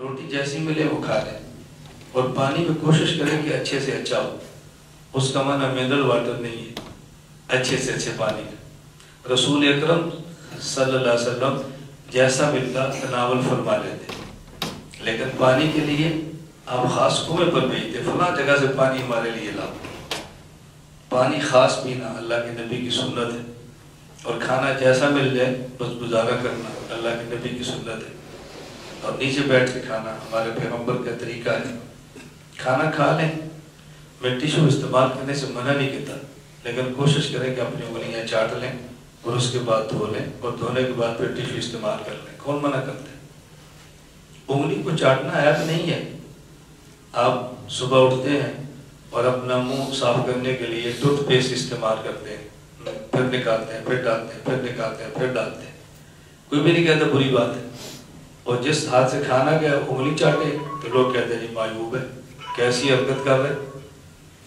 روٹی جیسی ملے وہ کھا لیں، اور پانی میں کوشش کریں کہ اچھے سے اچھا ہو. اس کا معنی منرل واٹر نہیں ہے، اچھے سے اچھے پانی کا. رسول اکرم صلی اللہ علیہ وسلم جیسا ملتا تناول فرما لیتے، لیکن پانی کے لیے آپ خاص کنویں پر بھیجتے، فلاں جگہ سے پانی ہمارے لیے لاؤ. پانی خاص پینا اللہ کے نبی کی سنت ہے، اور کھانا جیسا مل جائے بس گزارا کرنا اللہ کے نبی کی سنت ہے. اور نیچے بیٹھ کے کھانا ہمارے پیغمبر کا طریقہ ہے. کھانا کھا لیں، میں ٹیشو استعمال کرنے سے منع نہیں کرتا، لیکن کوشش کریں کہ اپنی انگلیاں چاٹ لیں اور اس کے بعد دھو لیں، اور دھونے کے بعد پھر ٹیشو استعمال کر لیں. کون منع کرتا ہے؟ انگلی کو چاٹنا آیت نہیں ہے. آپ صبح اٹھتے ہیں اور اپنا منہ صاف کرنے کے لیے ٹوتھ پیسٹ استعمال کرتے ہیں، پھر نکالتے ہیں، پھر ڈالتے ہیں، پھر نکالتے ہیں، پھر ڈالتے ہیں. کوئی بھی نہیں کہتا بری بات ہے. اور جس ہاتھ سے کھانا گیا انگلی چاٹے تو لوگ کہتے ہیں جی معیوب ہے، کیسی حرکت کر رہے.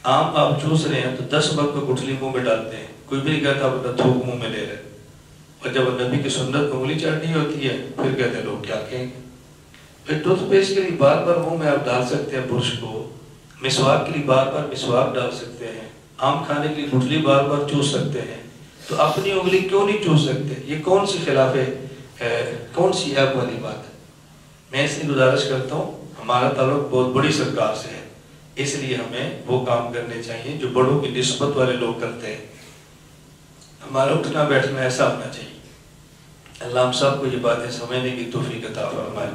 آم آپ چوس رہے ہیں تو 10 وقت پہ گٹھلی منہ میں ڈالتے ہیں، کوئی بھی نہیں کہتا اپنا تھوک منہ میں لے رہے. اور جب نبی کی سنت انگلی چاٹنی ہوتی ہے پھر کہتے ہیں لوگ کیا کہیں گے. پھر ٹوتھ پیسٹ کے لیے بار بار منہ میں آپ ڈال سکتے ہیں برش کو، مسواک کے لیے بار بار مسواک ڈال سکتے ہیں، آم کھانے کے لیے گٹھلی بار بار چوس سکتے ہیں، تو اپنی انگلی کیوں نہیں چوس سکتے؟ یہ کون سی خلاف ہے، کون سی ایپ والی بات ہے؟ میں اس لیے گزارش کرتا ہوں، ہمارا تعلق بہت بڑی سرکار سے ہے، اس لیے ہمیں وہ کام کرنے چاہیے جو بڑوں کی نسبت والے لوگ کرتے ہیں. ہمارا اٹھنا بیٹھنا ایسا ہونا چاہیے. اللہ ہم سب کو یہ باتیں سمجھنے کی توفیق عطا فرمائے.